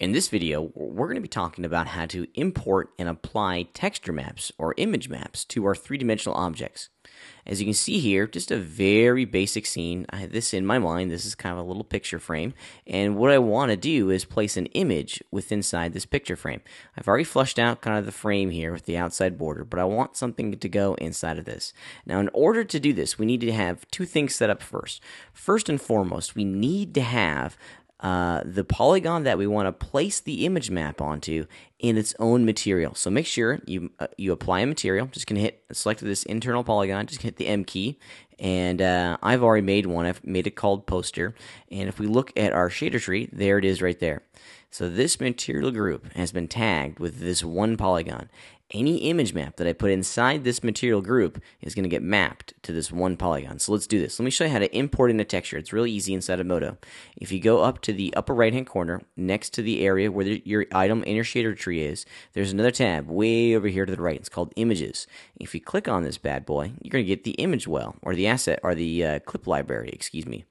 In this video, we're going to be talking about how to import and apply texture maps or image maps to our three-dimensional objects. As you can see here, just a very basic scene. I had this in my mind. This is kind of a little picture frame. And what I want to do is place an image inside this picture frame. I've already flushed out kind of the frame here with the outside border, but I want something to go inside of this. Now, in order to do this, we need to have two things set up first. First and foremost, we need to have the polygon that we want to place the image map onto in its own material. So make sure you apply a material. Just gonna select this internal polygon. Just hit the M key, and I've already made one. I've made it called poster. And if we look at our shader tree, there it is right there. So this material group has been tagged with this one polygon. Any image map that I put inside this material group is going to get mapped to this one polygon. So let's do this. Let me show you how to import in a texture. It's really easy inside of Modo. If you go up to the upper right-hand corner, next to the area where your item in your shader tree is, there's another tab way over here to the right. It's called Images. If you click on this bad boy, you're going to get the image well, or the asset, or the clip library, excuse me.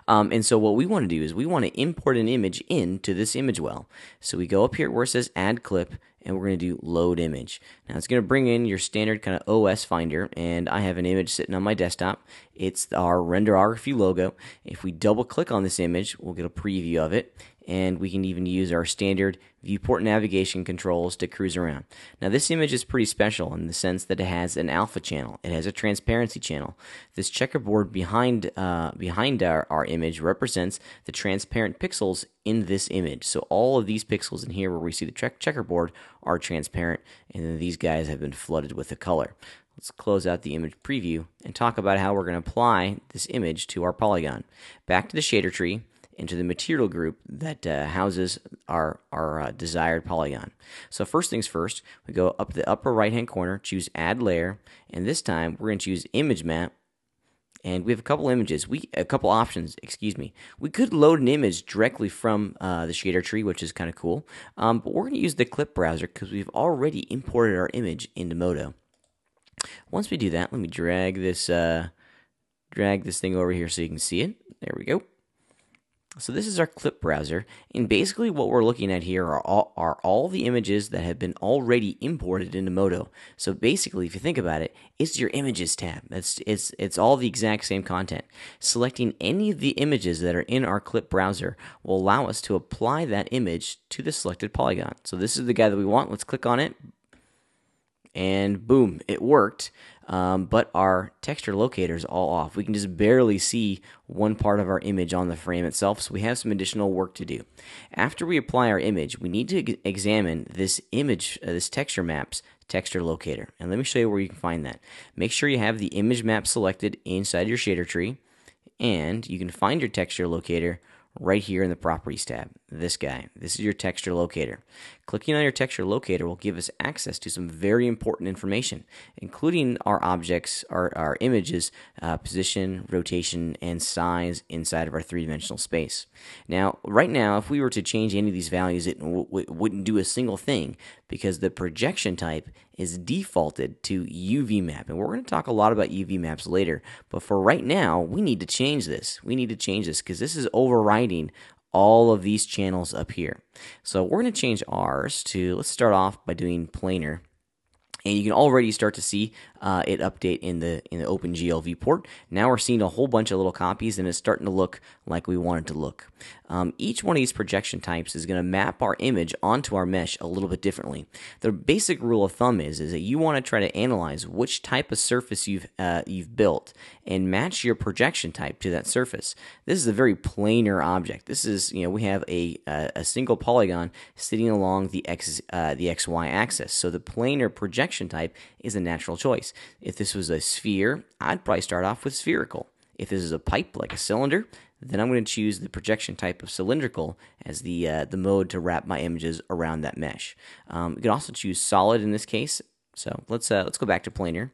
And so what we want to do is we want to import an image into this image well. So we go up here where it says Add Clip, and we're going to do Load Image. Now it's going to bring in your standard kind of OS Finder, and I have an image sitting on my desktop. It's our Renderography logo. If we double click on this image, we'll get a preview of it, and we can even use our standard viewport navigation controls to cruise around. Now this image is pretty special in the sense that it has an alpha channel. It has a transparency channel. This checkerboard behind our image represents the transparent pixels in this image. So all of these pixels in here where we see the checkerboard are transparent, and then these guys have been flooded with the color. Let's close out the image preview and talk about how we're going to apply this image to our polygon. Back to the shader tree, into the material group that houses our desired polygon. So first things first, we go up the upper right hand corner, choose Add Layer, and this time we're going to choose Image Map. And we have a couple options, excuse me. We could load an image directly from the shader tree, which is kind of cool. But we're going to use the clip browser because we've already imported our image into Modo. Once we do that, let me drag this thing over here so you can see it. There we go. So this is our clip browser, and basically what we're looking at here are all the images that have been already imported into Modo. So basically, if you think about it, it's your images tab. It's all the exact same content. Selecting any of the images that are in our clip browser will allow us to apply that image to the selected polygon. So this is the guy that we want. Let's click on it, and boom, it worked. But our texture locator is all off. We can just barely see one part of our image on the frame itself, so we have some additional work to do. After we apply our image, we need to examine this image, this texture map's texture locator. And let me show you where you can find that. Make sure you have the image map selected inside your shader tree, and you can find your texture locator right here in the Properties tab. This guy. This is your texture locator. Clicking on your texture locator will give us access to some very important information, including our objects, our images, position, rotation, and size inside of our three-dimensional space. Now, right now, if we were to change any of these values, it wouldn't do a single thing because the projection type is defaulted to UV map. And we're going to talk a lot about UV maps later, but for right now, we need to change this. We need to change this because this is overriding all of these channels up here. So we're going to change ours to, let's start off by doing planar. And you can already start to see it update in the OpenGL viewport. Now we're seeing a whole bunch of little copies, and it's starting to look like we want it to look. Each one of these projection types is going to map our image onto our mesh a little bit differently. The basic rule of thumb is that you want to try to analyze which type of surface you've built and match your projection type to that surface. This is a very planar object. This is, we have a single polygon sitting along the XY axis. So the planar projection type is a natural choice. If this was a sphere, I'd probably start off with spherical. If this is a pipe, like a cylinder, then I'm going to choose the projection type of cylindrical as the mode to wrap my images around that mesh. You can also choose solid in this case. So let's go back to planar.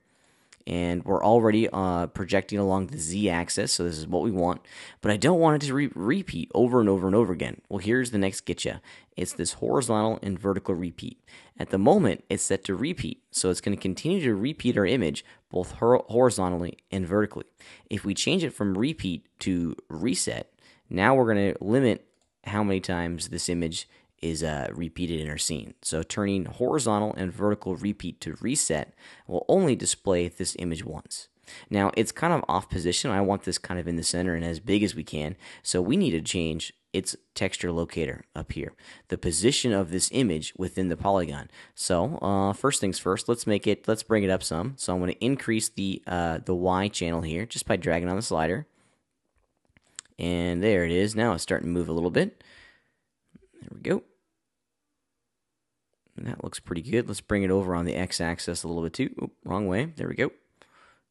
And we're already projecting along the z-axis, so this is what we want. But I don't want it to repeat over and over and over again. Well, here's the next getcha. It's this horizontal and vertical repeat. At the moment, it's set to repeat, so it's going to continue to repeat our image both horizontally and vertically. If we change it from repeat to reset, now we're going to limit how many times this image is repeated in our scene. So turning horizontal and vertical repeat to reset will only display this image once. Now it's kind of off position. I want this kind of in the center and as big as we can. So we need to change its texture locator up here, the position of this image within the polygon. So first things first, let's bring it up some. So I'm going to increase the Y channel here just by dragging on the slider. And there it is. Now it's starting to move a little bit. There we go. And that looks pretty good. Let's bring it over on the x-axis a little bit too. Oop, wrong way. There we go.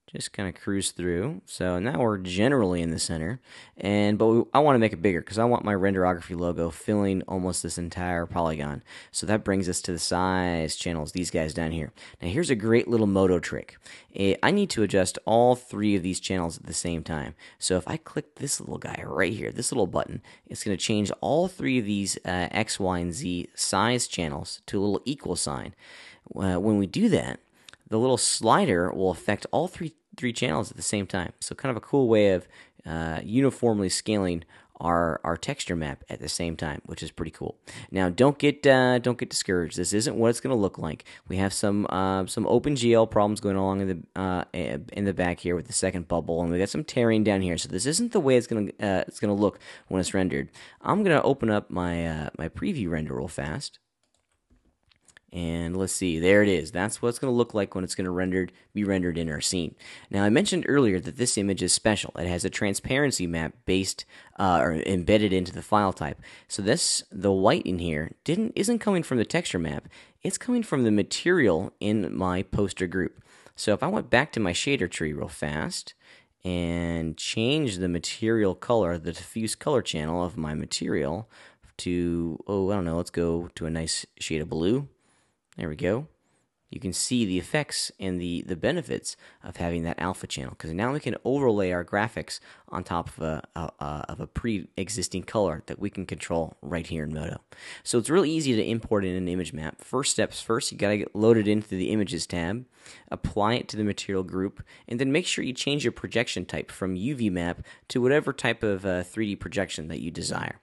Just kind of cruise through. So now we're generally in the center, but I want to make it bigger because I want my renderography logo filling almost this entire polygon. So that brings us to the size channels, these guys down here. Now here's a great little Modo trick. I need to adjust all three of these channels at the same time. So if I click this little guy right here, this little button, it's going to change all three of these X, Y, and Z size channels to a little equal sign. When we do that, the little slider will affect all three channels at the same time. So kind of a cool way of uniformly scaling our texture map at the same time, which is pretty cool. Now don't get discouraged. This isn't what it's going to look like. We have some OpenGL problems going along in the back here with the second bubble, and we got some tearing down here. So this isn't the way it's going to look when it's rendered. I'm going to open up my my preview render real fast. And let's see, there it is. That's what it's going to look like when it's going to be rendered in our scene. Now, I mentioned earlier that this image is special. It has a transparency map based or embedded into the file type. So the white in here isn't coming from the texture map. It's coming from the material in my poster group. So if I went back to my shader tree real fast and change the material color, the diffuse color channel of my material to, I don't know, let's go to a nice shade of blue. There we go. You can see the effects and the benefits of having that alpha channel, because now we can overlay our graphics on top of a pre-existing color that we can control right here in Modo. So it's really easy to import in an image map. First steps first, you got to get loaded into the Images tab, apply it to the material group, and then make sure you change your projection type from UV map to whatever type of 3D projection that you desire.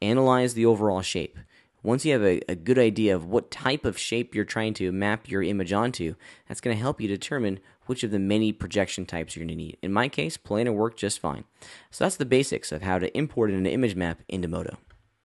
Analyze the overall shape. Once you have a good idea of what type of shape you're trying to map your image onto, that's going to help you determine which of the many projection types you're going to need. In my case, planar worked just fine. So that's the basics of how to import an image map into Modo.